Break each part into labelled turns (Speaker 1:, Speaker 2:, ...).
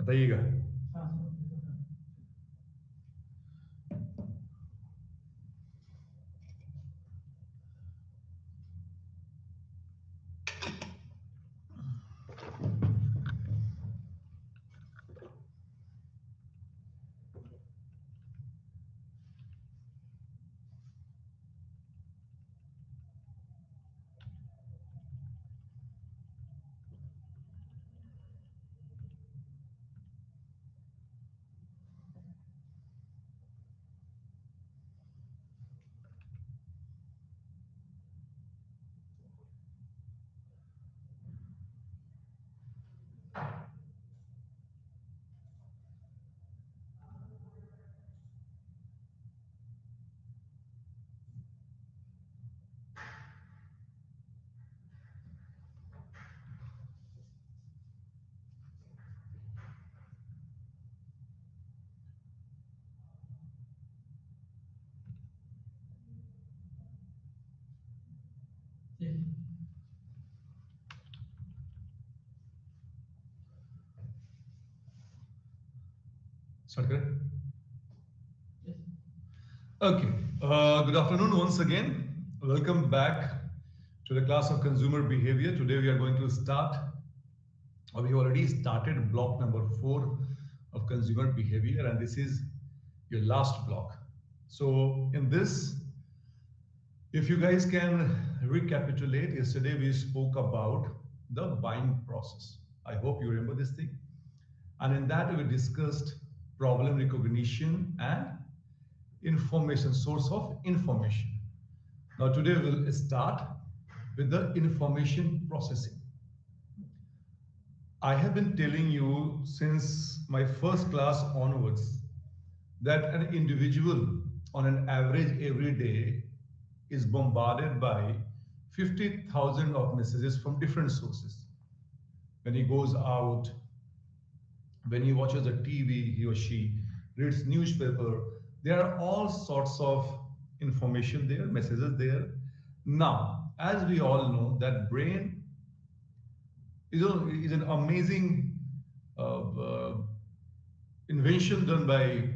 Speaker 1: बताइएगा। Start करें? Okay. Good afternoon once again. Welcome back to the class of consumer behavior. Today we are going to start, or we already started block number 4 of consumer behavior, and this is your last block. So in this, if you guys can recapitulate, yesterday we spoke about the buying process. I hope you remember this thing. And in that we discussed problem recognition and information, source of information. Now today we'll start with the information processing. I have been telling you since my first class onwards that an individual on an average every day is bombarded by 50,000 of messages from different sources. When he goes out, when he watches a TV, he or she reads newspaper, there are all sorts of information there, messages there. Now, as we all know, that brain is an amazing invention done by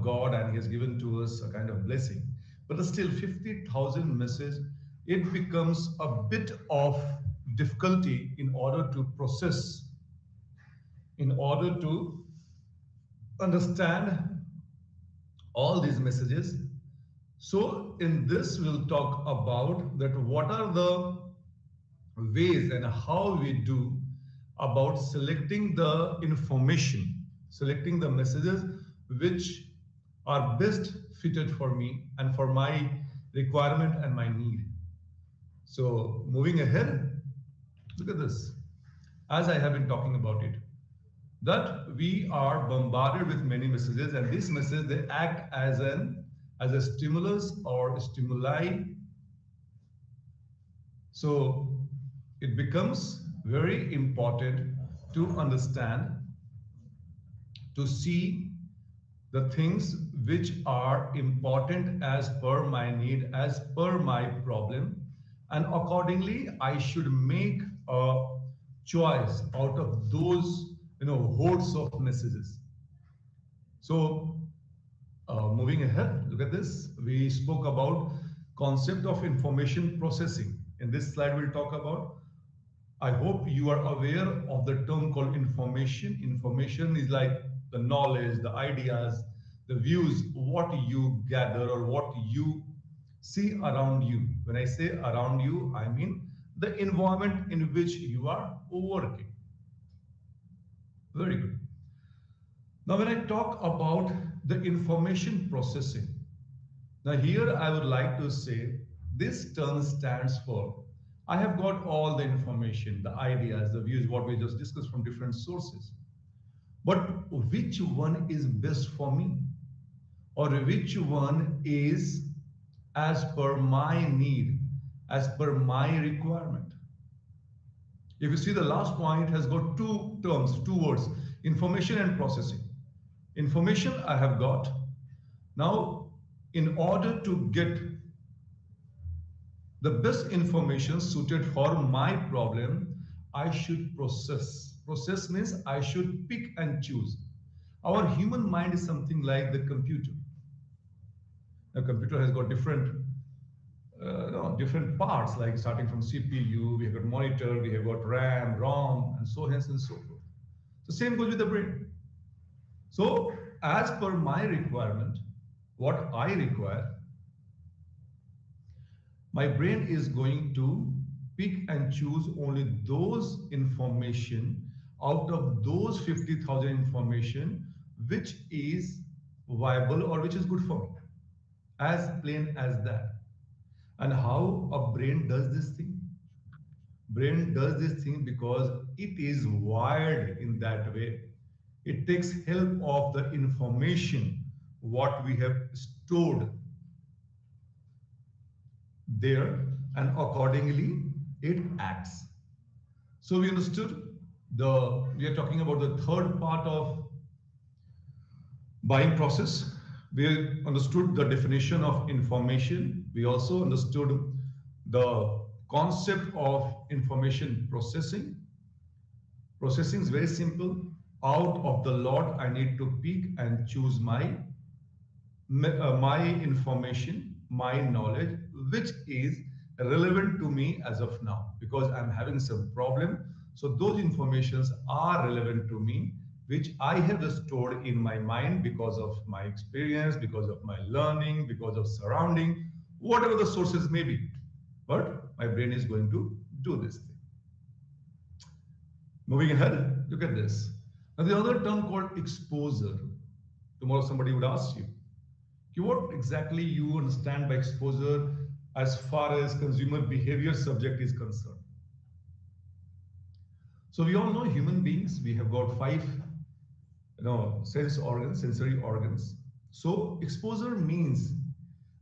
Speaker 1: God, and He has given to us a kind of blessing. But still, 50,000 messages, it becomes a bit of difficulty in order to process, in order to understand all these messages. So in this, we'll talk about that what are the ways and how we do about selecting the information, selecting the messages which are best fitted for me and for my requirement and my need. So moving ahead, look at this. As I have been talking about it, that we are bombarded with many messages, and these messages, they act as a stimulus or stimuli. So it becomes very important to understand, to see the things which are important as per my need, as per my problem, and accordingly I should make a choice out of those hordes of messages. So moving ahead, look at this. We spoke about concept of information processing. In this slide, we'll talk about, I hope you are aware of the term called information. Information is like the knowledge, the ideas, the views, what you gather or what you see around you. When I say around you, I mean the environment in which you are working. Very good. Now, when I talk about the information processing, now here I would like to say this term stands for, I have got all the information, the ideas, the views, what we just discussed from different sources. But which one is best for me? Or which one is as per my need, as per my requirement? If you see the last point has got two terms, two words, information and processing. Information I have got. Now, in order to get the best information suited for my problem, I should process. Process means I should pick and choose. Our human mind is something like the computer. A computer has got different parts, like starting from CPU, we have got monitor, we have got RAM, ROM, and so hence and so forth. The same goes with the brain. So, as per my requirement, what I require, my brain is going to pick and choose only those information out of those 50,000 information which is viable or which is good for me. As plain as that. And how a brain does this thing? Brain does this thing because it is wired in that way. It takes help of the information what we have stored there, and accordingly it acts. So we understood we are talking about the third part of buying process. We understood the definition of information. We also understood the concept of information processing. Processing is very simple. Out of the lot, I need to pick and choose my information, my knowledge, which is relevant to me as of now, because I'm having some problem. So those informations are relevant to me, which I have stored in my mind because of my experience, because of my learning, because of surrounding, whatever the sources may be. But my brain is going to do this thing. Moving ahead, look at this. Now the other term called exposure. Tomorrow somebody would ask you, what exactly you understand by exposure as far as consumer behavior subject is concerned? So we all know human beings, we have got five sensory organs. So exposure means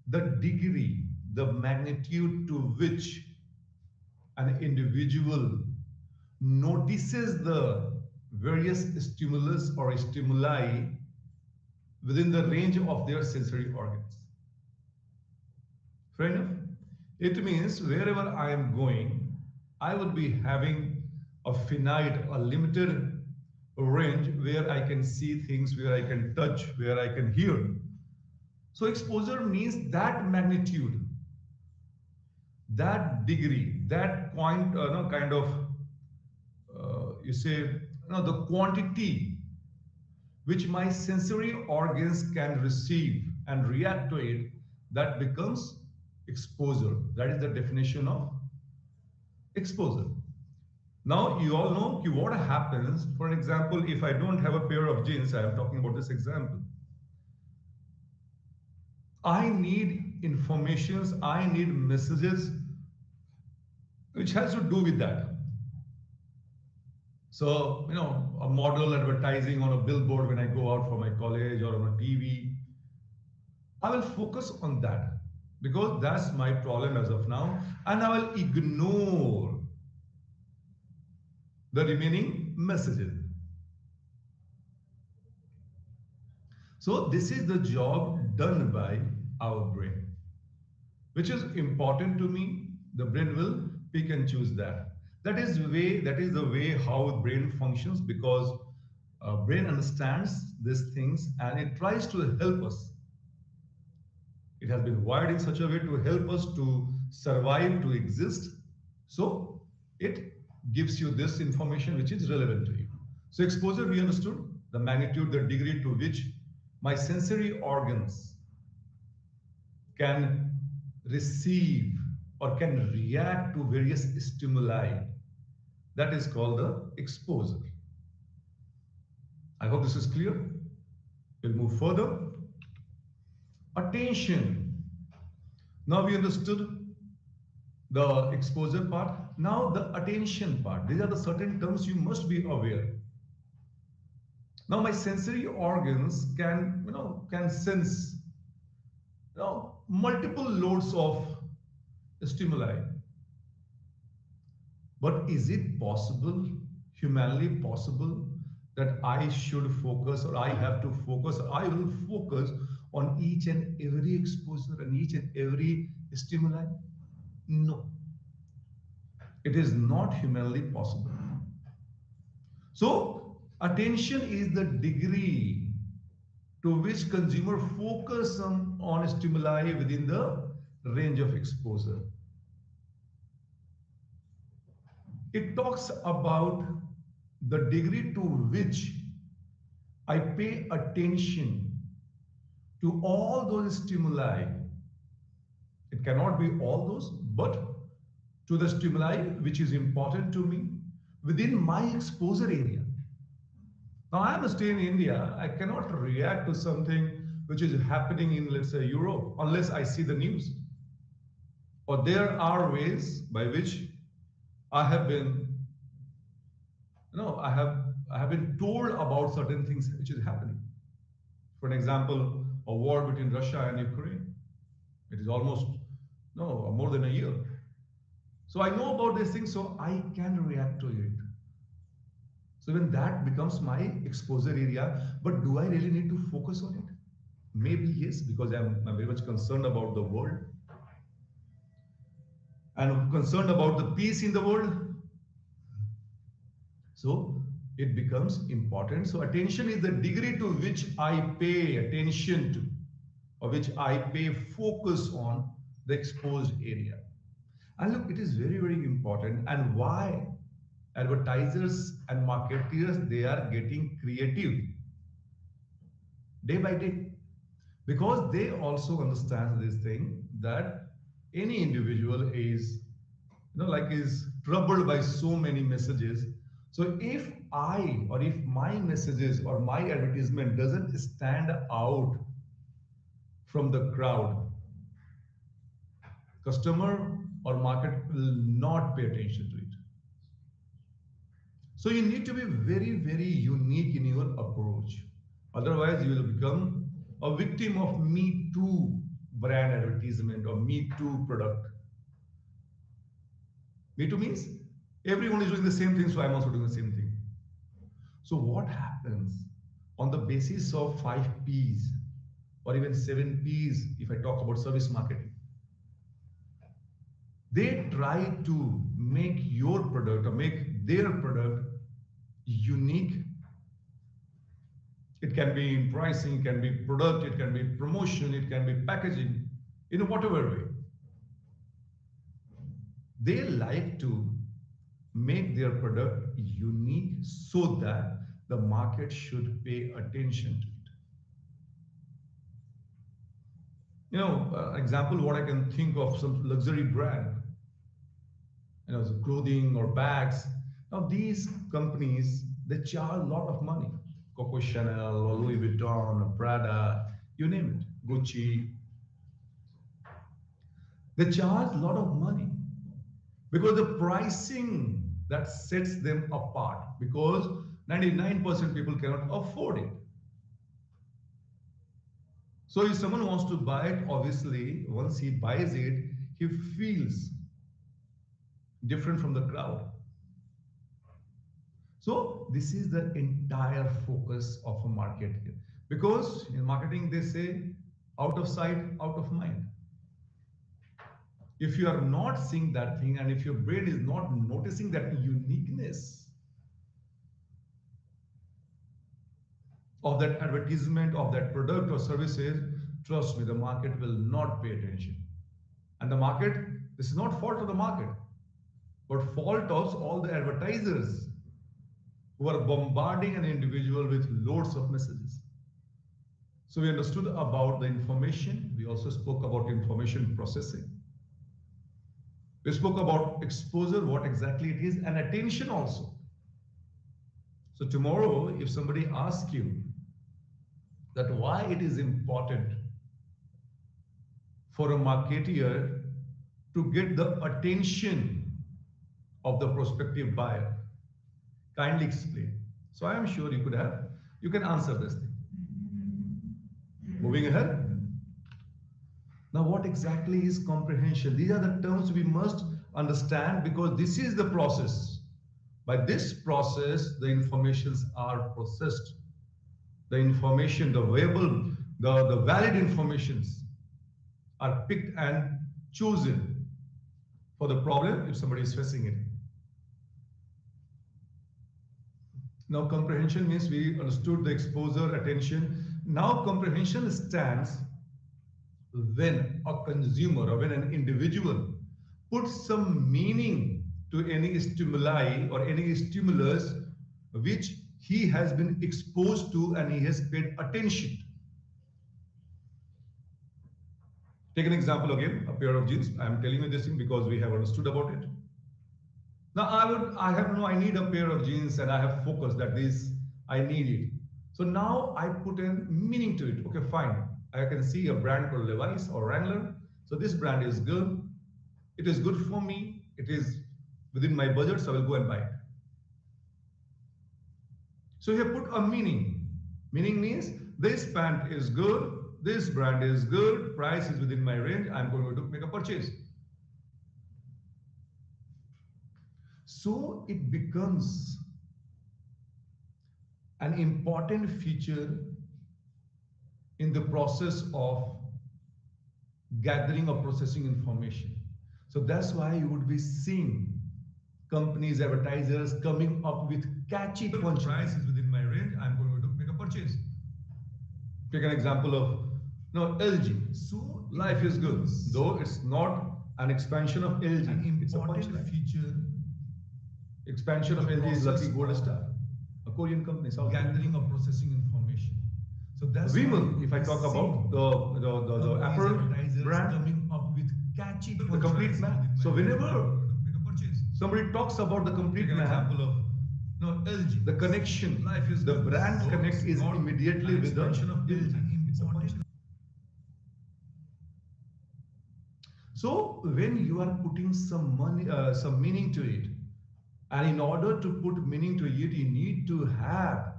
Speaker 1: the degree, the magnitude to which an individual notices the various stimulus or stimuli within the range of their sensory organs. Fair enough? It means wherever I am going, I would be having a finite, a limited range where I can see things, where I can touch, where I can hear. So exposure means that magnitude, that degree, that kind of, the quantity which my sensory organs can receive and react to it, that becomes exposure. That is the definition of exposure. Now, you all know what happens. For example, if I don't have a pair of jeans, I am talking about this example. I need informations, I need messages which has to do with that. So, a model advertising on a billboard when I go out for my college or on a TV, I will focus on that because that's my problem as of now, and I will ignore the remaining messages. So this is the job done by our brain, which is important to me. The brain will pick and choose that. That is the way how brain functions, because brain understands these things and it tries to help us. It has been wired in such a way to help us to survive, to exist. So it gives you this information which is relevant to you. So exposure, we understood the magnitude, the degree to which my sensory organs can receive or can react to various stimuli. That is called the exposure. I hope this is clear. We'll move further. Attention. Now we understood the exposure part. Now the attention part. These are the certain terms you must be aware. Now my sensory organs can sense multiple loads of stimuli. But is it possible, humanly possible, that I should focus, or I have to focus, or I will focus on each and every exposure and each and every stimuli? No. It is not humanly possible. So attention is the degree to which consumer focus on stimuli within the range of exposure. It talks about the degree to which I pay attention to all those stimuli. It cannot be all those, but to the stimuli which is important to me within my exposure area. Now, I am staying in India. I cannot react to something which is happening in, let's say, Europe, unless I see the news. Or there are ways by which I have been, I have been told about certain things which is happening. For an example, a war between Russia and Ukraine. It is almost more than a year. So I know about these things, so I can react to it. So when that becomes my exposure area, but do I really need to focus on it? Maybe yes, because I'm very much concerned about the world and I'm concerned about the peace in the world. So it becomes important. So attention is the degree to which I pay attention to, or which I pay focus on the exposed area. And look, it is very, very important. And why advertisers and marketers, they are getting creative day by day, because they also understand this thing that any individual is is troubled by so many messages. So if I, or if my messages or my advertisement doesn't stand out from the crowd, customer or market will not pay attention to it. So you need to be very, very unique in your approach. Otherwise, you will become a victim of Me Too brand advertisement or Me Too product. Me Too means everyone is doing the same thing, so I'm also doing the same thing. So what happens on the basis of 5 P's or even 7 P's, if I talk about service marketing? They try to make your product or make their product unique. It can be in pricing, it can be product, it can be promotion, it can be packaging, in whatever way. They like to make their product unique so that the market should pay attention to it. Example, what I can think of, some luxury brand, clothing or bags. Now, these companies, they charge a lot of money. Coco Chanel or Louis Vuitton or Prada, you name it, Gucci. They charge a lot of money because the pricing that sets them apart, because 99% people cannot afford it. So if someone wants to buy it, obviously, once he buys it, he feels different from the crowd. So this is the entire focus of a market here. Because in marketing, they say out of sight, out of mind. If you are not seeing that thing and if your brain is not noticing that uniqueness of that advertisement, of that product or services, trust me, the market will not pay attention. And the market, this is not fault of the market, but fault of all the advertisers who are bombarding an individual with loads of messages. So we understood about the information. We also spoke about information processing. We spoke about exposure, what exactly it is, and attention also. So tomorrow, if somebody asks you that why it is important for a marketer to get the attention of the prospective buyer, kindly explain. So I am sure you can answer this thing. Moving ahead. Now, what exactly is comprehension? These are the terms we must understand because this is the process. By this process, the informations are processed. The information, the viable, the valid informations are picked and chosen for the problem if somebody is facing it. Now, comprehension means we understood the exposure, attention. Now, comprehension stands when a consumer or when an individual puts some meaning to any stimuli or any stimulus which he has been exposed to and he has paid attention. Take an example again, a pair of jeans. I am telling you this thing because we have understood about it. Now I need a pair of jeans and I have focused that this, I need it. So now I put in meaning to it. Okay, fine. I can see a brand called Levi's or Wrangler. So this brand is good. It is good for me. It is within my budget, so I will go and buy it. So you put a meaning. Meaning means this pant is good, this brand is good, price is within my range, I'm going to make a purchase. So it becomes an important feature in the process of gathering or processing information. So that's why you would be seeing companies, advertisers coming up with catchy punchlines. Price is within my range, I'm going to make a purchase. Take an example of LG. So life is good, though it's not an expansion of LG. It's a punchline feature. Expansion of LG is Lucky Gold Star, a Korean company. Gathering or processing information. So that's Vimal. If I talk about the Apple brand, coming up with catchy the complete map. So whenever somebody talks about the complete map, example of LG, the connection, life is the brand connect is immediately with the LG. So when you are putting some money, some meaning to it, and in order to put meaning to it, you need to have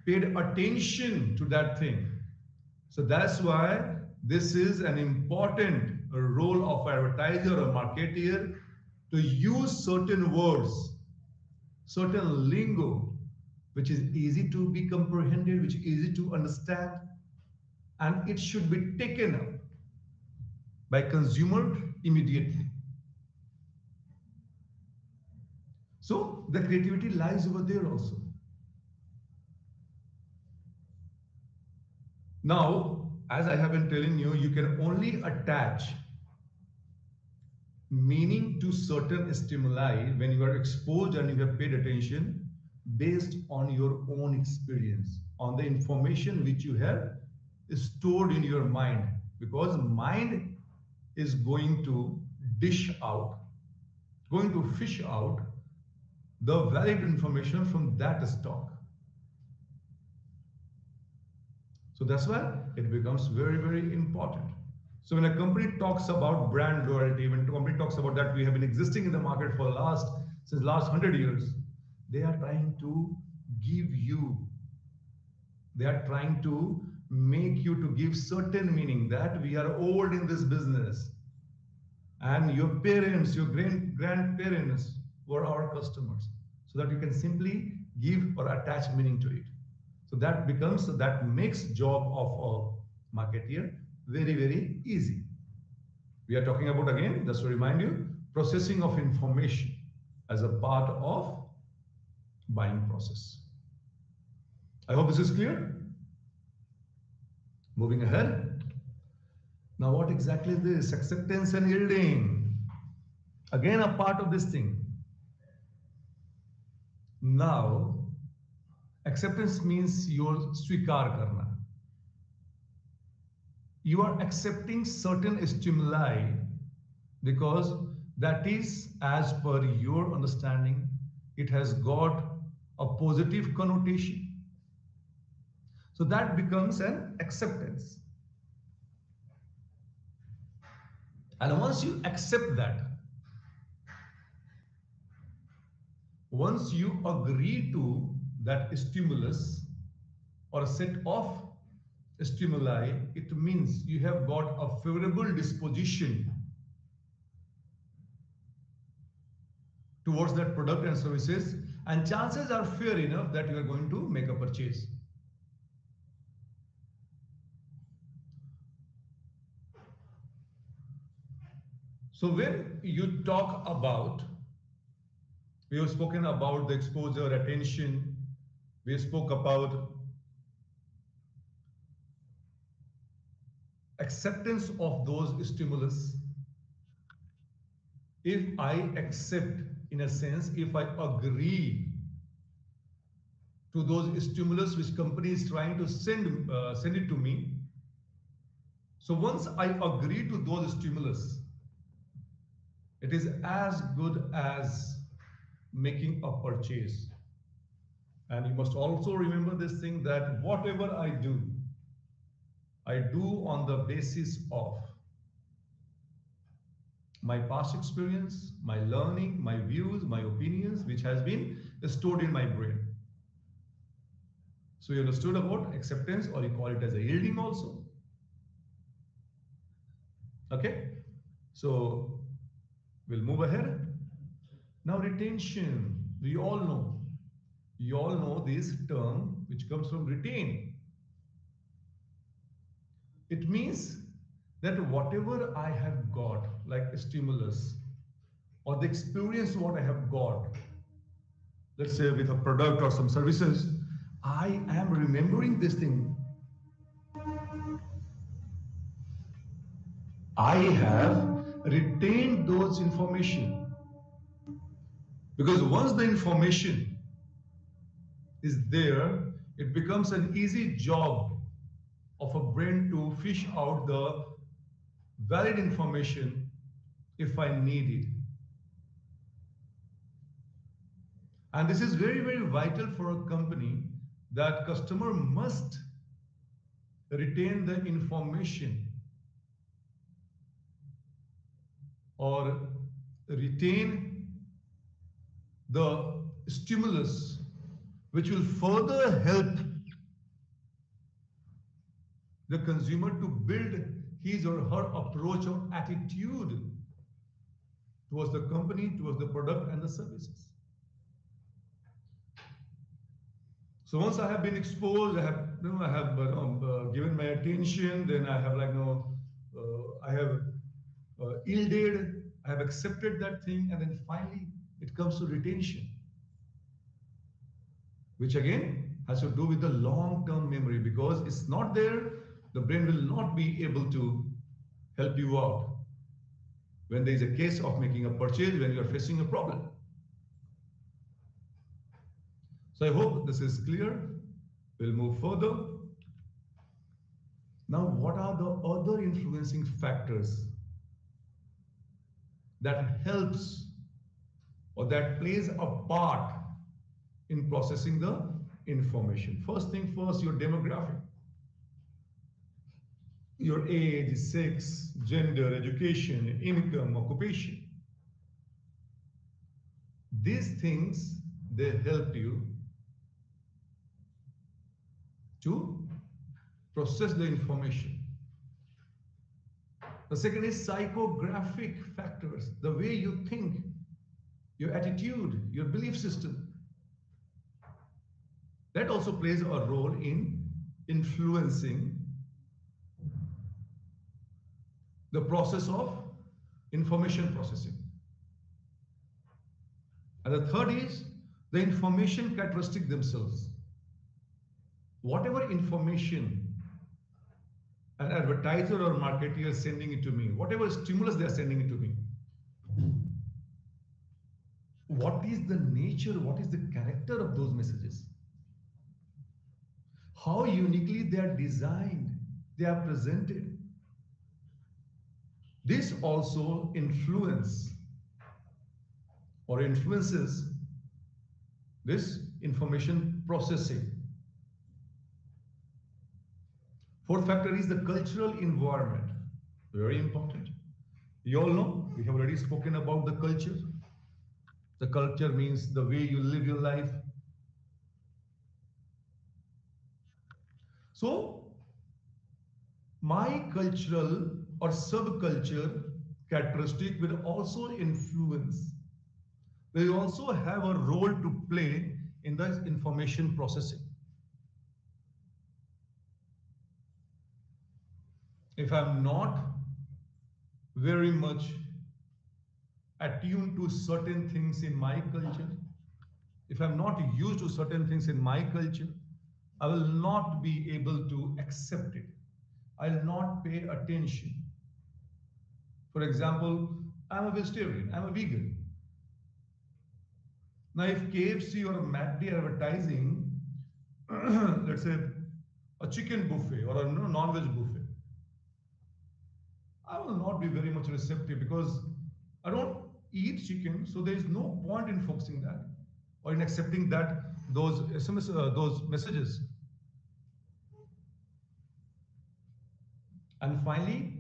Speaker 1: paid attention to that thing. So that's why this is an important role of advertiser or marketer to use certain words, certain lingo, which is easy to be comprehended, which is easy to understand, and it should be taken up by consumer immediately. So the creativity lies over there also. Now, as I have been telling you, you can only attach meaning to certain stimuli when you are exposed and you have paid attention based on your own experience, on the information which you have stored in your mind, because mind is going to fish out the valid information from that stock. So that's why it becomes very, very important. So when a company talks about brand loyalty, when a company talks about that we have been existing in the market for since last 100 years, they are trying to make you to give certain meaning that we are old in this business and your parents, your grandparents were our customers, so that you can simply give or attach meaning to it. So that makes job of a marketeer very, very easy. We are talking about, again, just to remind you, processing of information as a part of buying process. I hope this is clear. Moving ahead. Now, what exactly is this? Acceptance and yielding. Again, a part of this thing. Now, acceptance means your swikar karna. You are accepting certain stimuli because that is as per your understanding. It has got a positive connotation. So that becomes an acceptance. And once you accept that, once you agree to that stimulus or a set of stimuli, it means you have got a favorable disposition towards that product and services, and chances are fair enough that you are going to make a purchase. So when you talk about We have spoken about the exposure, attention. We spoke about acceptance of those stimulus. If I accept, in a sense, if I agree to those stimulus which company is trying to send it to me. So once I agree to those stimulus, it is as good as making a purchase. And you must also remember this thing that whatever I do on the basis of my past experience, my learning, my views, my opinions, which has been stored in my brain. So you understood about acceptance, or you call it as a yielding also. Okay, so we'll move ahead. Now retention, you all know this term which comes from retain. It means that whatever I have got, like a stimulus or the experience what I have got, let's say with a product or some services, I am remembering this thing. I have retained those information, because once the information is there, it becomes an easy job of a brain to fish out the valid information if I need it. And this is very, very vital for a company, that customer must retain the information or retain the stimulus which will further help the consumer to build his or her approach or attitude towards the company, towards the product and the services. So once I have been exposed, I have given my attention, then I have I have yielded, I have accepted that thing, and then finally it comes to retention, which again has to do with the long-term memory, because it's not there, the brain will not be able to help you out when there is a case of making a purchase, when you are facing a problem. So I hope this is clear. We'll move further. Now, what are the other influencing factors that helps or that plays a part in processing the information? First thing first, your demographic. Your age, sex, gender, education, income, occupation. These things, they help you to process the information. The second is psychographic factors, the way you think, your attitude, your belief system. That also plays a role in influencing the process of information processing. And the third is the information characteristic themselves. Whatever information an advertiser or marketer is sending it to me, whatever stimulus they are sending it to me, what is the nature, what is the character of those messages? How uniquely they are designed, they are presented. This also influences this information processing. Fourth factor is the cultural environment. Very important. You all know, we have already spoken about the culture. The culture means the way you live your life. So, my cultural or subculture characteristic will also will also have a role to play in the information processing. If I'm not very much attuned to certain things in my culture, if I'm not used to certain things in my culture, I will not be able to accept it. I'll not pay attention. For example, I'm a vegetarian, I'm a vegan. Now, if KFC or a McD advertising, let's say, a chicken buffet or a non-veg buffet, I will not be very much receptive because I don't eat chicken, so there is no point in focusing that or in accepting that those SMS, those messages. And finally,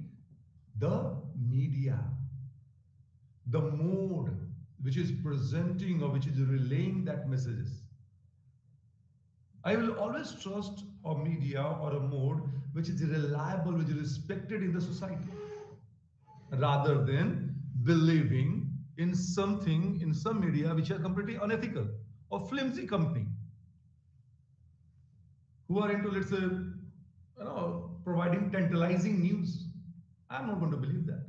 Speaker 1: the media, the mode which is presenting or which is relaying that messages. I will always trust a media or a mode which is reliable, which is respected in the society, rather than believing in something in some media which are completely unethical or flimsy company who are into, let's say, providing tantalizing news. I'm not going to believe that.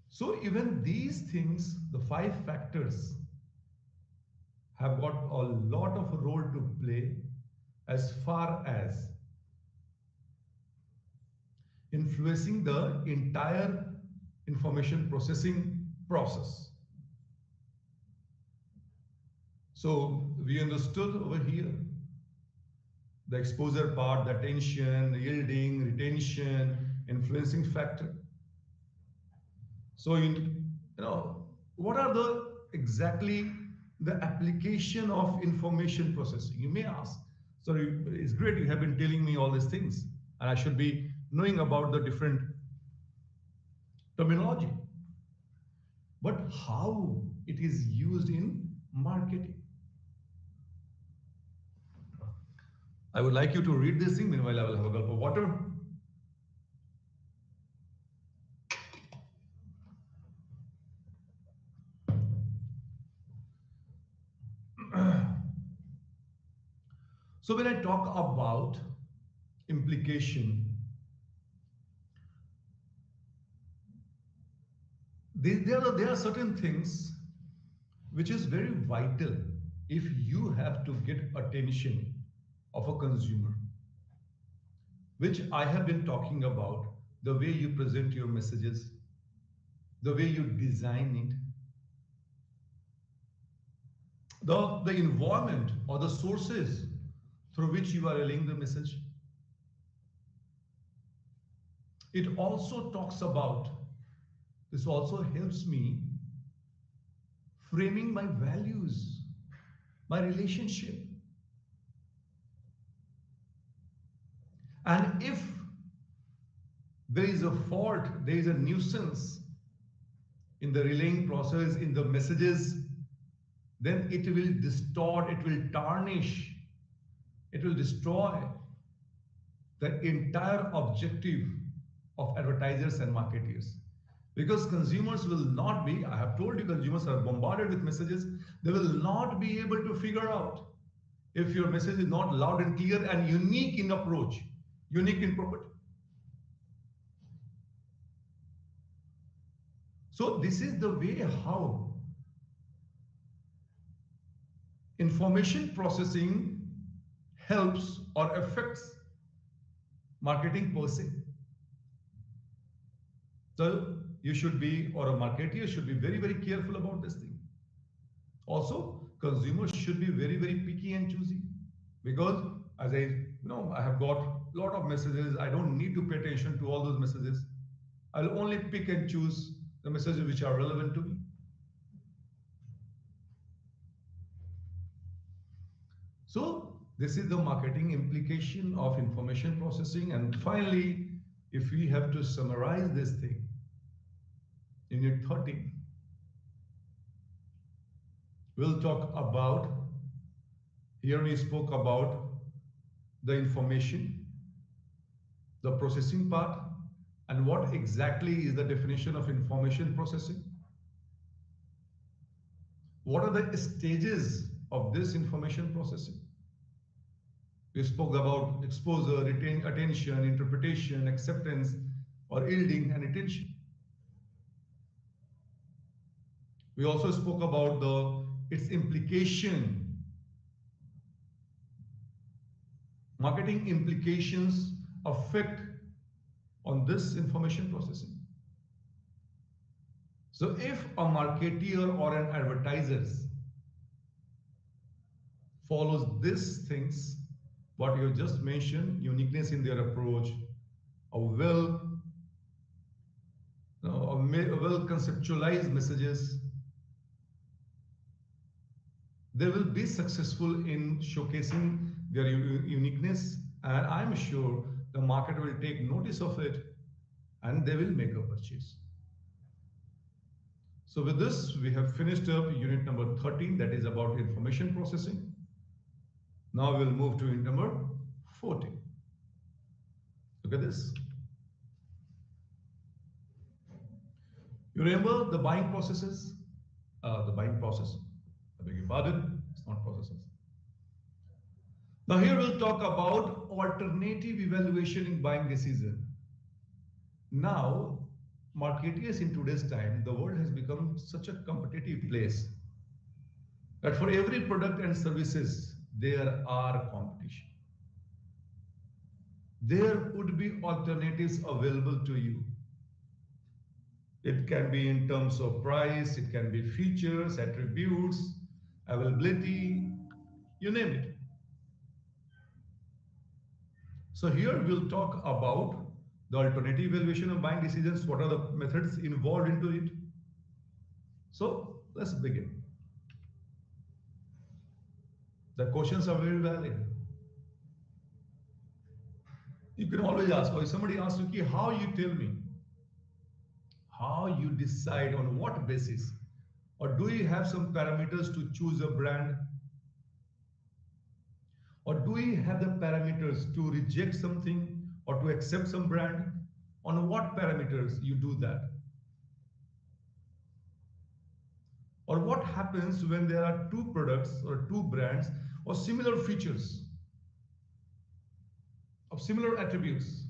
Speaker 1: So even these things, the five factors, have got a lot of role to play as far as influencing the entire information processing process. So we understood over here the exposure part, the attention, yielding, retention, influencing factor. So what are the exactly the application of information processing? You may ask. So it's great you have been telling me all these things, and I should be knowing about the different terminology. But how it is used in marketing? I would like you to read this thing. Meanwhile, I will have a gulp of water. So when I talk about implication, there are certain things which is very vital if you have to get attention of a consumer, which I have been talking about, the way you present your messages, the way you design it, the environment or the sources through which you are relaying the message. It also talks about, this also helps me framing my values, my relationship. And if there is a fault, there is a nuisance in the relaying process, in the messages, then it will distort, it will tarnish, it will destroy the entire objective of advertisers and marketers. Because consumers will not be, I have told you, consumers are bombarded with messages, they will not be able to figure out if your message is not loud and clear and unique in approach, unique in purpose. So this is the way how information processing helps or affects marketing per se. So you should be, or a marketer should be very, very careful about this thing. Also, consumers should be very, very picky and choosy, because as I have got a lot of messages. I don't need to pay attention to all those messages. I'll only pick and choose the messages which are relevant to me. So this is the marketing implication of information processing. And finally, if we have to summarize this thing in Unit 30, we'll talk about, here we spoke about the information, the processing part, and what exactly is the definition of information processing. What are the stages of this information processing? We spoke about exposure, attention, interpretation, acceptance, or yielding and retention. We also spoke about the its implication, marketing implications affect on this information processing. So if a marketeer or an advertiser follows these things, what you just mentioned, uniqueness in their approach, a well conceptualized messages, they will be successful in showcasing their uniqueness, and I'm sure the market will take notice of it and they will make a purchase. So with this, we have finished up unit number 13, that is about information processing. Now we'll move to unit number 14. Look at this. You remember the buying processes? The buying process. I beg your pardon, it's not processes. Now here we'll talk about alternative evaluation in buying decision. Now, marketers in today's time, the world has become such a competitive place that for every product and services, there are competition. There would be alternatives available to you. It can be in terms of price, it can be features, attributes, availability, you name it. So here we'll talk about the alternative evaluation of buying decisions. What are the methods involved into it? So let's begin. The questions are very valid. You can always ask, or if somebody asks you, how you tell me, how you decide on what basis, or do you have some parameters to choose a brand, or do you have the parameters to reject something or to accept some brand? On what parameters you do that? Or what happens when there are two products or two brands or similar features of similar attributes?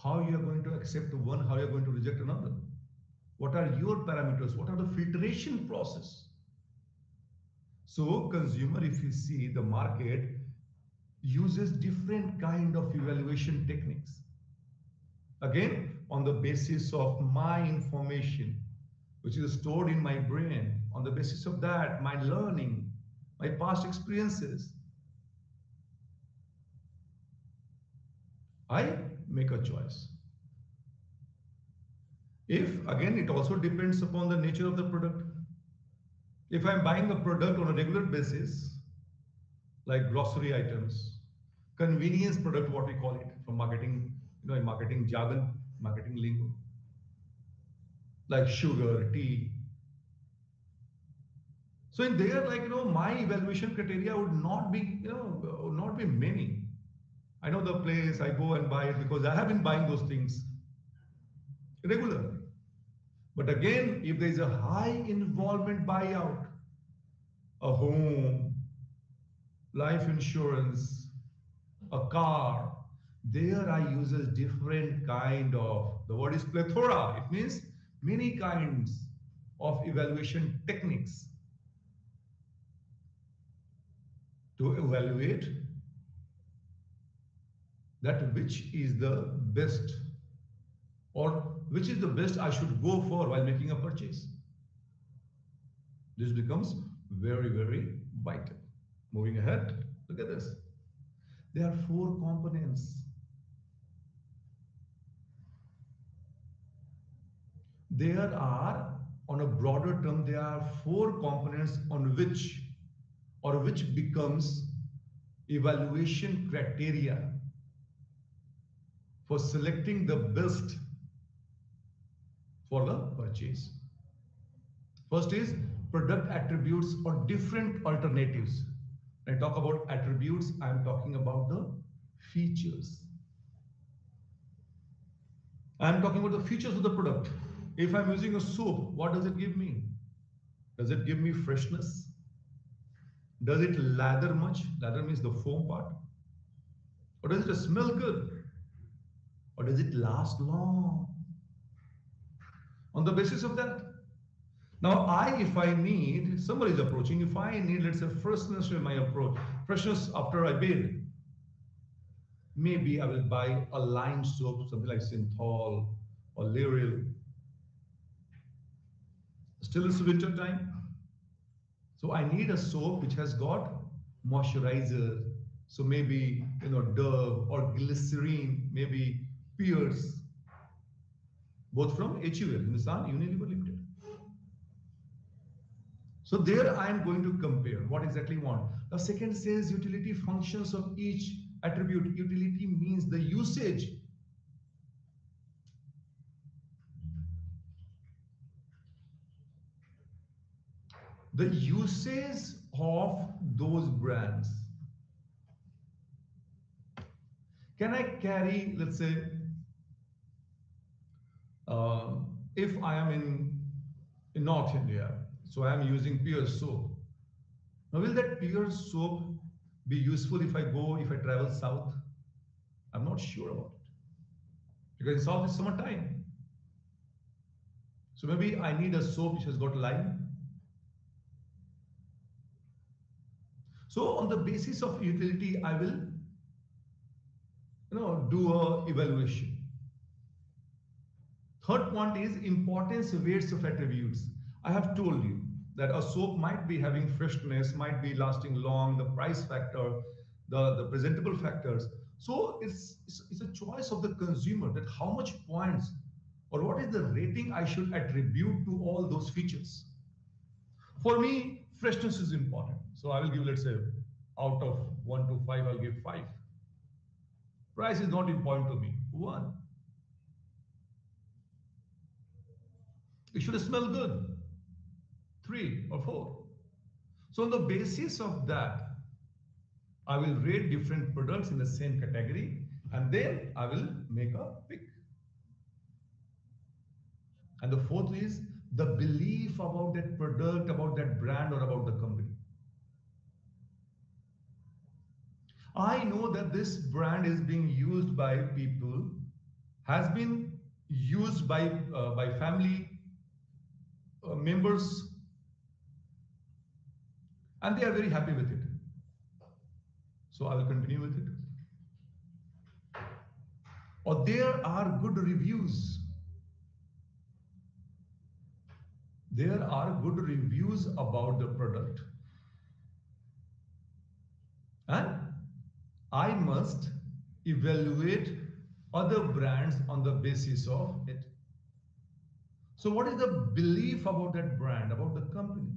Speaker 1: How you are going to accept one, how you are going to reject another? What are your parameters? What are the filtration process? So consumer, if you see, the market uses different kind of evaluation techniques. Again, on the basis of my information, which is stored in my brain. On the basis of that, my learning, my past experiences, I make a choice. If, again, it also depends upon the nature of the product. If I'm buying a product on a regular basis, like grocery items, convenience product, what we call it from marketing, in marketing jargon, marketing lingo, like sugar, tea. So in there, like, my evaluation criteria would not be, would not be many. I know the place, I go and buy it because I have been buying those things regularly. But again, if there is a high involvement buyout, a home, life insurance, a car, there I use a different kind of, the word is plethora. It means many kinds of evaluation techniques to evaluate that which is the best, or which is the best I should go for while making a purchase. This becomes very, very vital. Moving ahead, look at this. There are 4 components. There are, on a broader term, there are 4 components on which, or which becomes evaluation criteria for selecting the best for the purchase. First is product attributes or different alternatives. When I talk about attributes, I am talking about the features. I am talking about the features of the product. If I'm using a soap, what does it give me? Does it give me freshness? Does it lather much? Lather means the foam part. Or does it smell good? or does it last long? On the basis of that. Now, if I need, somebody is approaching, if I need, let's say, freshness in my approach, freshness after I bathe, maybe I will buy a line soap, something like Synthol or L'Oreal. Still, it's winter time. So I need a soap which has got moisturizer. So maybe, Dove or glycerine, maybe Pierce, both from HUL, Hindustan Unilever Limited. So there I am going to compare what exactly you want. The second says utility functions of each attribute. Utility means the usage. The usage of those brands. Can I carry, let's say, if I am in North India, so I am using pure soap. Now, will that pure soap be useful if I travel south? I'm not sure about it. Because in south it's summertime. So maybe I need a soap which has got lime. So on the basis of utility, I will, do a evaluation. Third point is importance weights of attributes. I have told you that a soap might be having freshness, might be lasting long, the price factor, the presentable factors. So it's a choice of the consumer that how much points or what is the rating I should attribute to all those features. For me, freshness is important. So I will give, let's say, out of 1 to 5, I'll give 5. Price is not important to me. 1. It should smell good. 3 or 4. So on the basis of that, I will rate different products in the same category and then I will make a pick. And the fourth is the belief about that product, about that brand, or about the company. I know that this brand is being used by people, has been used by family members, and they are very happy with it. So I will continue with it. Or there are good reviews. There are good reviews about the product. And I must evaluate other brands on the basis of it. So what is the belief about that brand, about the company?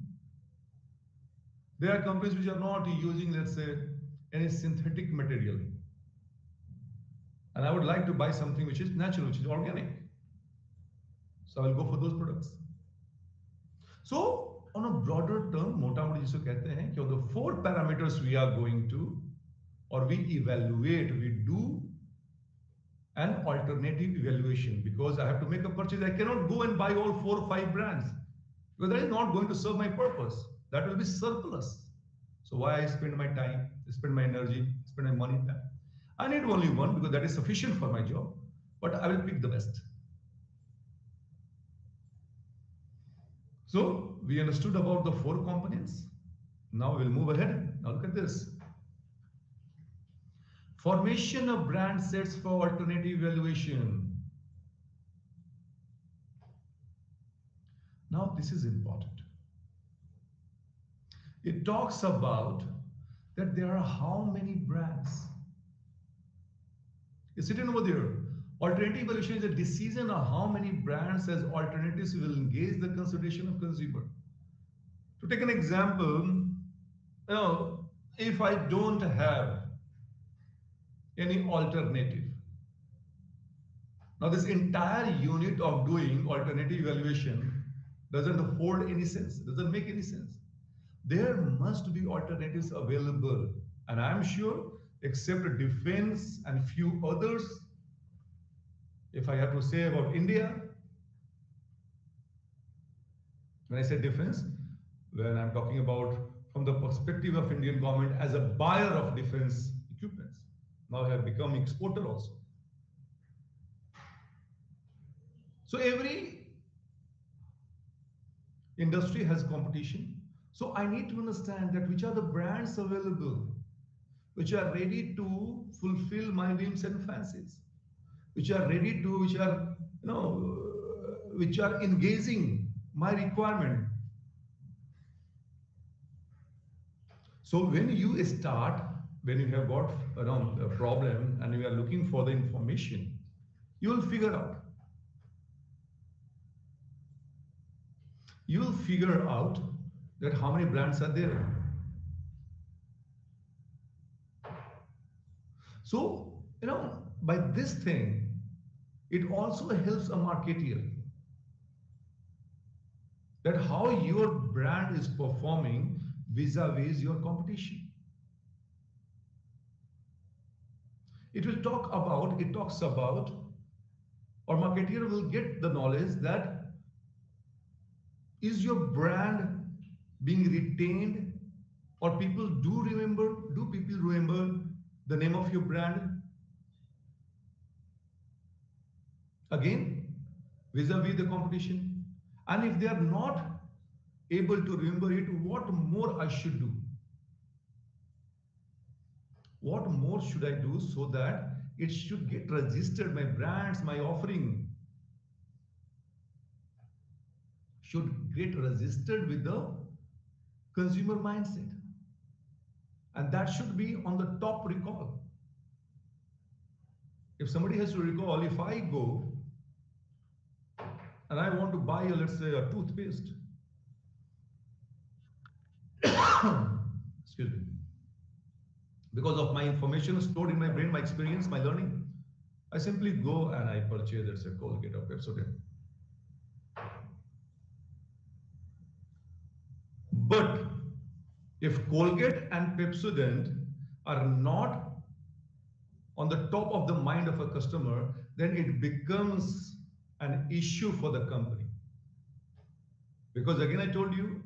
Speaker 1: There are companies which are not using, let's say, any synthetic material. And I would like to buy something which is natural, which is organic. So I will go for those products. So on a broader term, मोटा-मोटी जिसको कहते हैं कि the 4 parameters we are going to, or we evaluate, we do an alternative evaluation because I have to make a purchase. I cannot go and buy all 4 or 5 brands because that is not going to serve my purpose. That will be surplus. So why I spend my time, spend my energy, spend my money there? I need only one because that is sufficient for my job, but I will pick the best. So we understood about the 4 components. Now we'll move ahead. Now look at this. Formation of brand sets for alternative evaluation. Now this is important. It talks about that there are how many brands. It's written over there. Alternative evaluation is a decision of how many brands as alternatives will engage the consideration of consumer. To take an example, if I don't have any alternative, now this entire unit of doing alternative evaluation doesn't hold any sense, doesn't make any sense. There must be alternatives available, and I'm sure except defense and few others, if I have to say about India, when I say defense, when I'm talking about from the perspective of Indian government as a buyer of defense equipments, now I have become exporter also. So every industry has competition. So I need to understand that which are the brands available which are ready to fulfill my whims and fancies, which are ready to, which are engaging my requirement. So when you have got a problem and you are looking for the information, you will figure out. You will figure out that how many brands are there. So, by this thing, it also helps a marketeer that how your brand is performing vis-a-vis your competition. It talks about, or marketeer will get the knowledge that is your brand being retained, or do people remember the name of your brand? Again, vis-a-vis the competition. And if they are not able to remember it, what more I should do? What more should I do so that it should get registered, my brands, my offering should get registered with the consumer mindset. And that should be on the top recall. If somebody has to recall, if I go and I want to buy, let's say, a toothpaste, excuse me, because of my information stored in my brain, my experience, my learning, I simply go and I purchase, let's say, Colgate or Pepsodent. But if Colgate and Pepsodent are not on the top of the mind of a customer, then it becomes an issue for the company. Because again, I told you,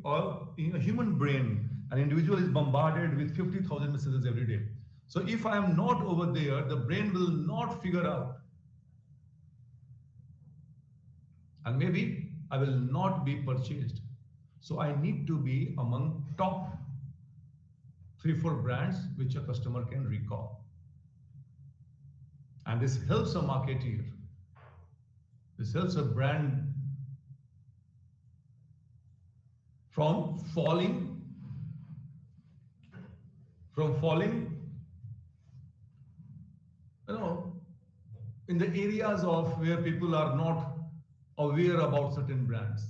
Speaker 1: in a human brain, an individual is bombarded with 50,000 messages every day. So if I am not over there, the brain will not figure out. And maybe I will not be purchased. So I need to be among top 3-4 brands which a customer can recall. And this helps a marketeer. This helps a brand from falling, you know, in the areas of where people are not aware about certain brands.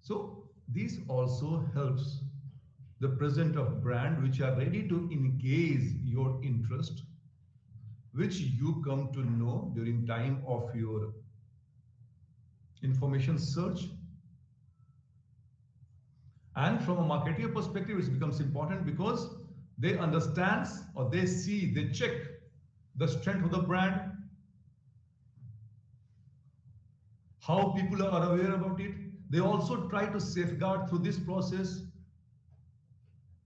Speaker 1: So this also helps the presence of brand which are ready to engage your interest, which you come to know during time of your information search. And from a marketer perspective, it becomes important because they understand, or they see, they check the strength of the brand, how people are aware about it. They also try to safeguard through this process,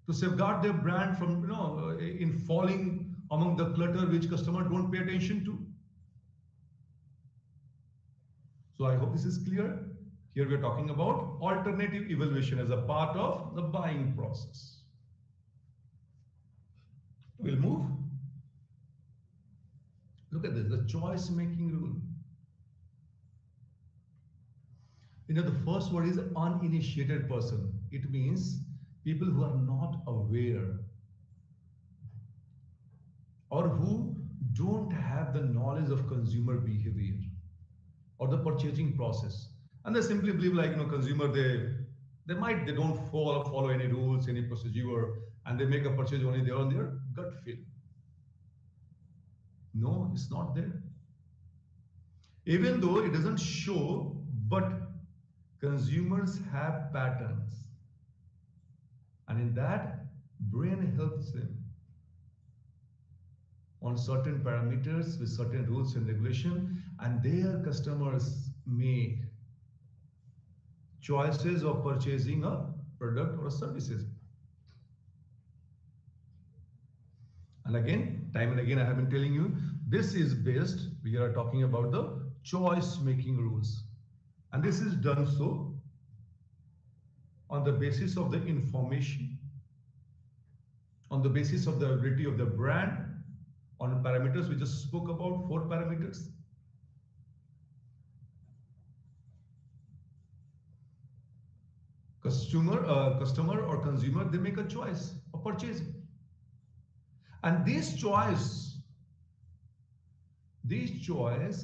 Speaker 1: to safeguard their brand from in falling among the clutter which customer don't pay attention to. So I hope this is clear. Here we are talking about alternative evaluation as a part of the buying process. We'll move. Look at this, the choice making rule. The first word is uninitiated person. It means people who are not aware or who don't have the knowledge of consumer behavior or the purchasing process. And they simply believe like, consumer, they don't follow any rules, any procedure, and they make a purchase only there on their gut feel. No, it's not there. Even though it doesn't show, but consumers have patterns. And in that, brain helps them on certain parameters with certain rules and regulation, and their customers make choices of purchasing a product or services. And again, time and again, I have been telling you, this is based, we are talking about the choice making rules. And this is done so on the basis of the information, on the basis of the ability of the brand, on parameters we just spoke about, 4 parameters. Customer or consumer, they make a choice of purchasing. And this choice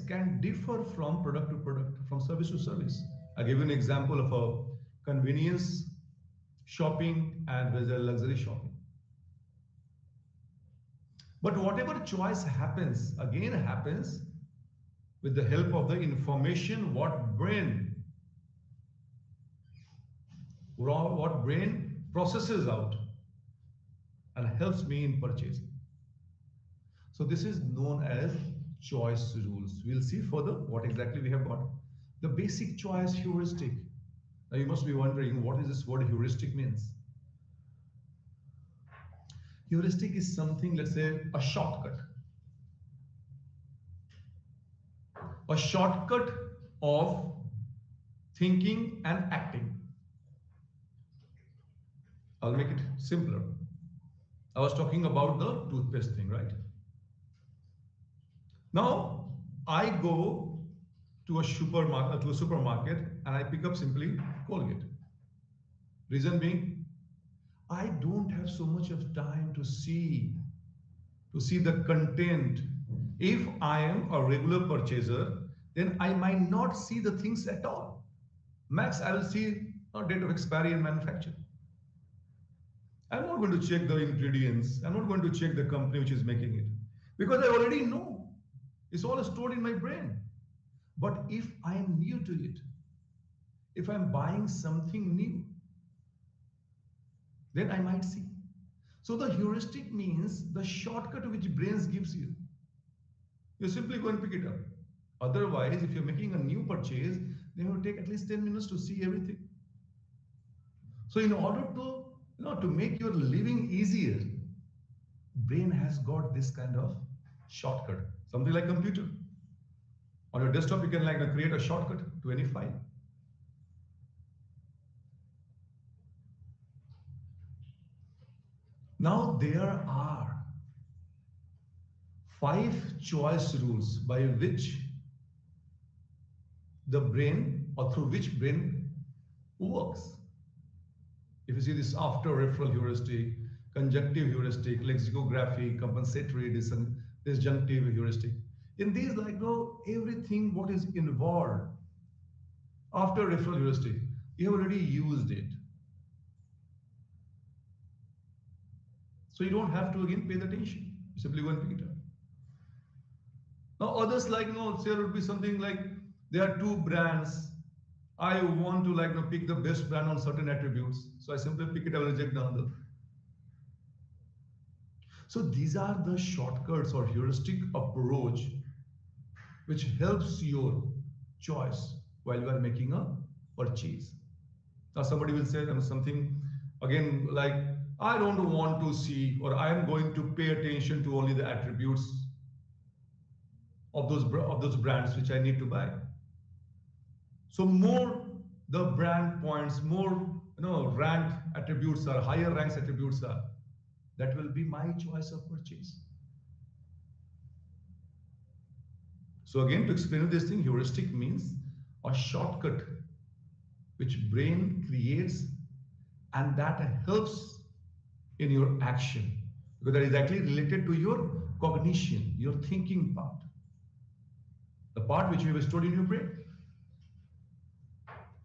Speaker 1: can differ from product to product, from service to service. I'll give you an example of a convenience shopping and with a luxury shopping. But whatever choice happens, again happens with the help of the information what brain processes out and helps me in purchasing. So this is known as choice rules. We'll see further what exactly we have got. The basic choice heuristic. Now you must be wondering what is this word heuristic means. Heuristic is something, let's say, a shortcut. A shortcut of thinking and acting. I'll make it simpler. I was talking about the toothpaste thing, right? Now, I go to a supermarket and I pick up simply Colgate. Reason being, I don't have so much of time to see the content. If I am a regular purchaser, then I might not see the things at all. Max, I will see a date of expiry and manufacture. I'm not going to check the ingredients. I'm not going to check the company which is making it because I already know. It's all stored in my brain. But if I am new to it, if I'm buying something new, then I might see. So the heuristic means the shortcut which brains gives you. You're simply going to pick it up. Otherwise, if you're making a new purchase, then it will take at least 10 minutes to see everything. So in order to make your living easier, brain has got this kind of shortcut, something like computer. On your desktop, you can create a shortcut to any file. Now there are 5 choice rules by which the brain or through which brain works. If you see this after referral heuristic, conjunctive heuristic, lexicography, compensatory, disjunctive heuristic. In these, everything what is involved after referral heuristic, you have already used it. So you don't have to again pay the attention. You simply go and pick it up. Now others there would be something like there are 2 brands. I want to pick the best brand on certain attributes. So I simply pick it, I will reject the other. So these are the shortcuts or heuristic approach which helps your choice while you are making a purchase. Now somebody will say something again like, I don't want to see, or I am going to pay attention to only the attributes of those brands which I need to buy. So more the brand points, more rank attributes are, higher ranks attributes are, that will be my choice of purchase. So again, to explain this thing, heuristic means a shortcut which brain creates and that helps in your action, because that is actually related to your cognition, your thinking part, the part which you have stored in your brain.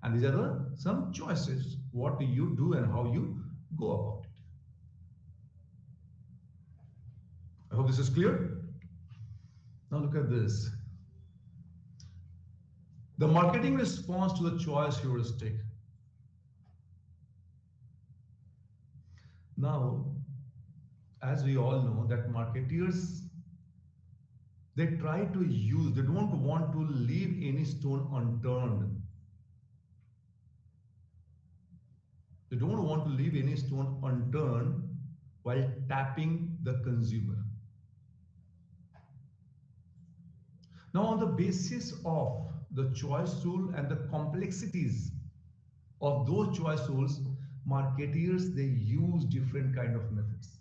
Speaker 1: And these are some choices, what you do and how you go about it. I hope this is clear. Now look at this. The marketing response to the choice heuristic. Now, as we all know that marketers, they try to use, they don't want to leave any stone unturned. They don't want to leave any stone unturned while tapping the consumer. Now, on the basis of the choice rule and the complexities of those choice rules, marketeers they use different kind of methods.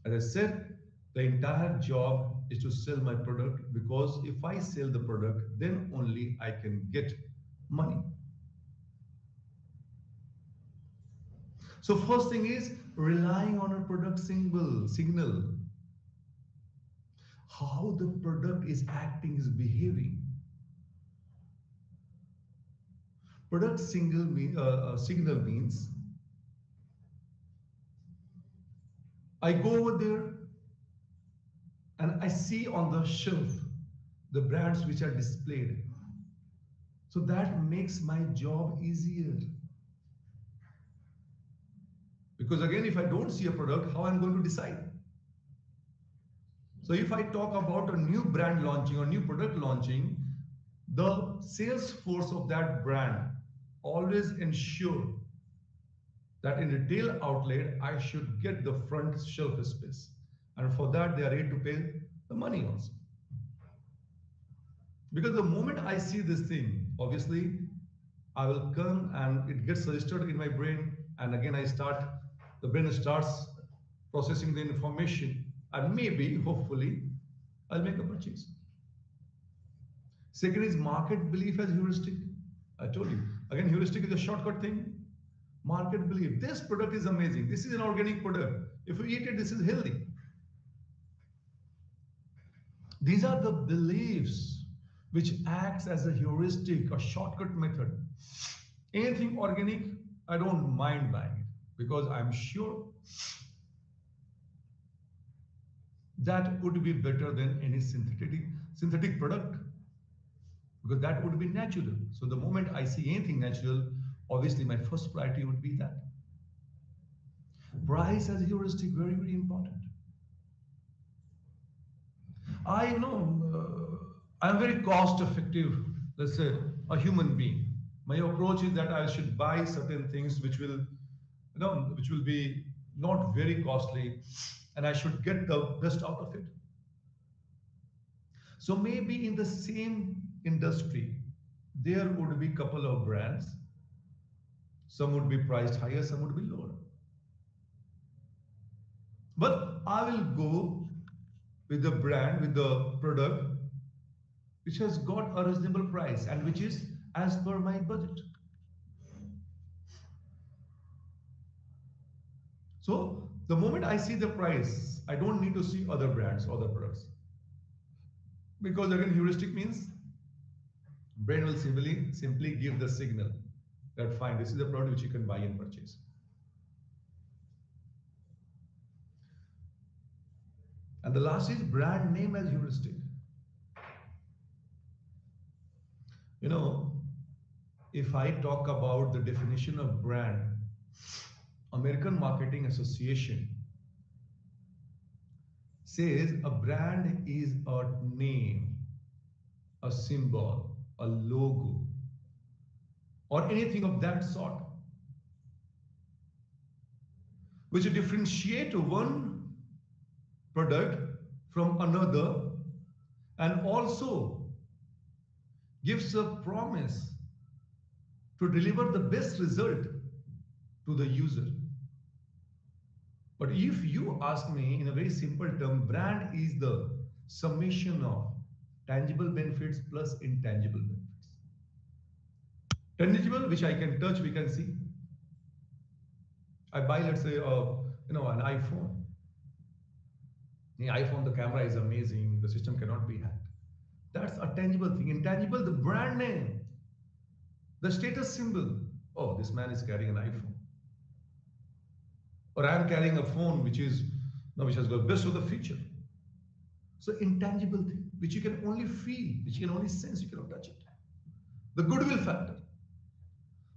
Speaker 1: As I said, the entire job is to sell my product because if I sell the product, then only I can get money. So first thing is relying on a product signal, how the product is acting, is behaving. Signal means I go over there and I see on the shelf the brands which are displayed. So that makes my job easier. Because again, if I don't see a product, how I'm going to decide? So if I talk about a new brand launching or new product launching, the sales force of that brand always ensure that in retail outlet, I should get the front shelf space. And for that, they are ready to pay the money also. Because the moment I see this thing, obviously, I will come and it gets registered in my brain. And again, the brain starts processing the information. And maybe, hopefully, I'll make a purchase. Second is market belief as heuristic. I told you. Again, heuristic is a shortcut thing. Market belief. This product is amazing. This is an organic product. If you eat it, this is healthy. These are the beliefs which acts as a heuristic, a shortcut method. Anything organic, I don't mind buying it because I'm sure that would be better than any synthetic product because that would be natural. So the moment I see anything natural, obviously my first priority would be that. Price as a heuristic, very, very important. I know I'm very cost effective, let's say, a human being. My approach is that I should buy certain things which will be not very costly, and I should get the best out of it. So maybe in the same industry, there would be a couple of brands. Some would be priced higher, some would be lower. But I will go with the brand, with the product, which has got a reasonable price and which is as per my budget. So the moment I see the price, I don't need to see other brands, other products. Because again, heuristic means brain will simply give the signal that fine, this is the product which you can buy and purchase. And the last is brand name as heuristic. You know, if I talk about the definition of brand, American Marketing Association says a brand is a name, a symbol, a logo, or anything of that sort, which differentiate one product from another and also gives a promise to deliver the best result to the user. But if you ask me in a very simple term, brand is the summation of tangible benefits plus intangible benefits. Tangible, which I can touch, we can see. I buy, let's say, an iPhone. The iPhone, the camera is amazing. The system cannot be hacked. That's a tangible thing. Intangible, the brand name, the status symbol. Oh, this man is carrying an iPhone. Or I am carrying a phone which has got best of the feature. So intangible thing, which you can only feel, which you can only sense, you cannot touch it. The goodwill factor.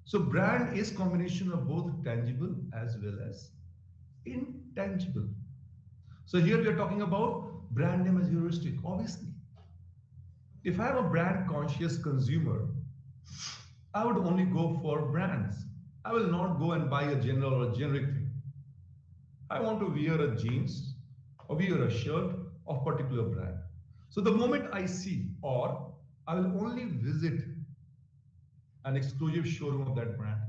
Speaker 1: So brand is combination of both tangible as well as intangible. So here we are talking about brand name as heuristic. Obviously, if I am a brand conscious consumer, I would only go for brands. I will not go and buy a general or generic thing. I want to wear a jeans or wear a shirt of particular brand. So the moment I see, or I will only visit an exclusive showroom of that brand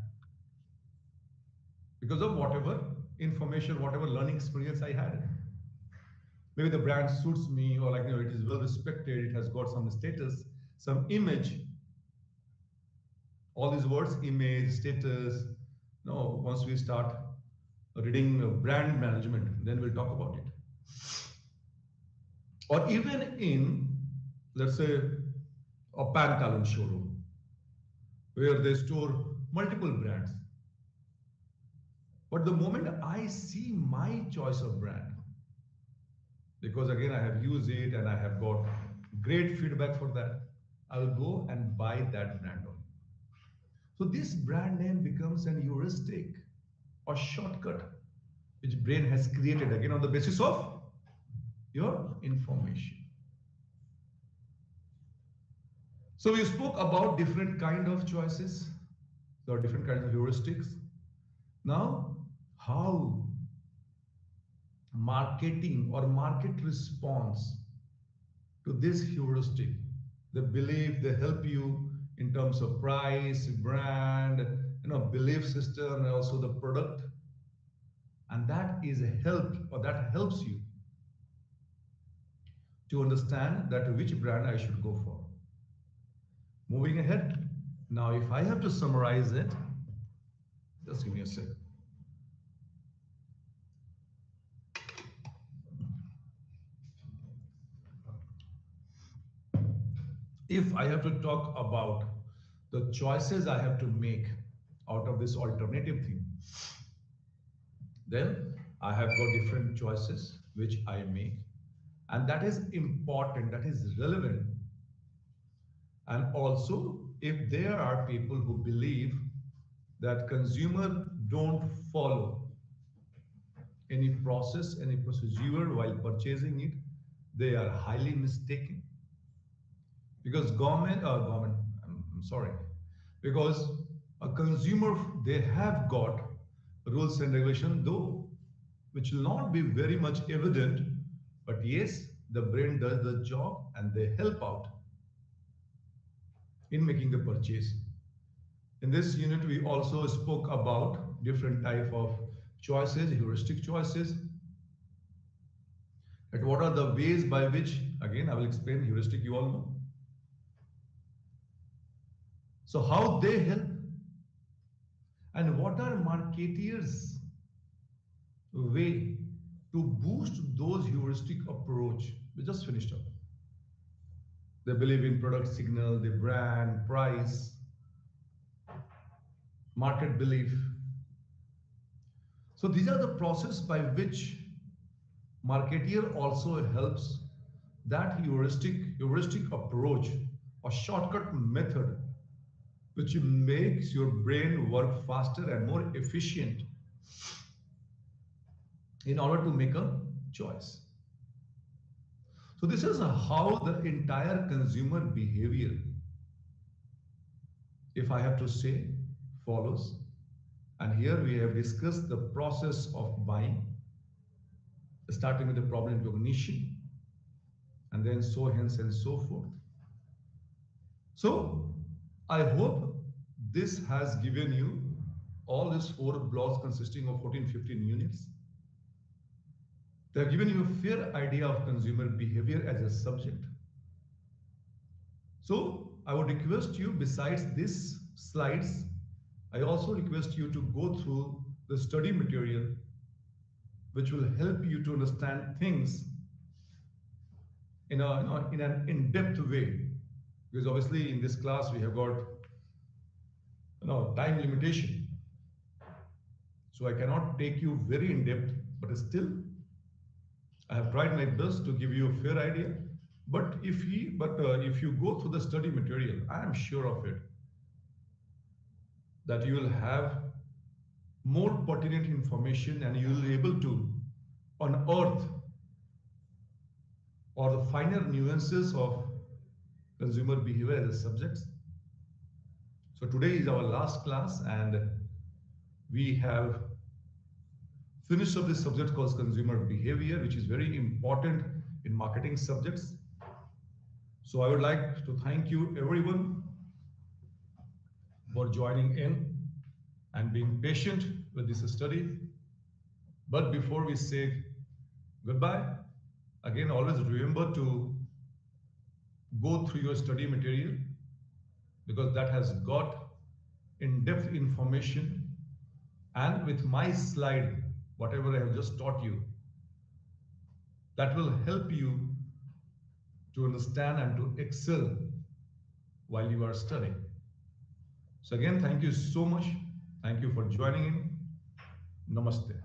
Speaker 1: because of whatever information, whatever learning experience I had. Maybe the brand suits me, or like, it is well respected, it has got some status, some image. All these words, image, status. No, once we start reading brand management, then we'll talk about it. Or even in, let's say, a pantaloon showroom where they store multiple brands. But the moment I see my choice of brand, because again I have used it and I have got great feedback for that, I will go and buy that brand only. So this brand name becomes an heuristic or shortcut which brain has created again on the basis of your information. So we spoke about different kind of choices, there are different kinds of heuristics. Now, how marketing or market response to this heuristic, the belief, they help you in terms of price, brand, belief system, and also the product. And that is a help, or that helps you to understand that which brand I should go for. Moving ahead, now if I have to summarize it, just give me a sec. If I have to talk about the choices I have to make out of this alternative thing, then I have got different choices which I make, and that is important, that is relevant. And also, if there are people who believe that consumer don't follow any process, any procedure while purchasing it, they are highly mistaken. Because I'm sorry, because a consumer, they have got rules and regulation, though, which will not be very much evident, but yes, the brain does the job and they help out in making the purchase. In this unit, we also spoke about different type of choices, heuristic choices, and what are the ways by which, again, I will explain heuristic, you all know. So how they help, and what are marketers' way to boost those heuristic approach. We just finished up. They believe in product signal, the brand, price, market belief. So these are the process by which marketeer also helps that heuristic approach or shortcut method which makes your brain work faster and more efficient in order to make a choice. So this is how the entire consumer behavior, if I have to say, follows. And here we have discussed the process of buying, starting with the problem recognition, and then so hence and so forth. So I hope this has given you all these 4 blocks consisting of 14-15 units. They have given you a fair idea of consumer behavior as a subject. So I would request you, besides these slides, I also request you to go through the study material which will help you to understand things in an in-depth way. Because obviously in this class we have got time limitation. So I cannot take you very in-depth, but still I have tried my best to give you a fair idea. But if you go through the study material, I am sure of it, that you will have more pertinent information and you will be able to unearth or the finer nuances of consumer behavior as a subject. So today is our last class and we have finished up this subject called consumer behavior, which is very important in marketing subjects. So I would like to thank you everyone for joining in and being patient with this study. But before we say goodbye, again, always remember to go through your study material because that has got in-depth information. And with my slide, whatever I have just taught you, that will help you to understand and to excel while you are studying. So again, thank you so much. Thank you for joining in. Namaste.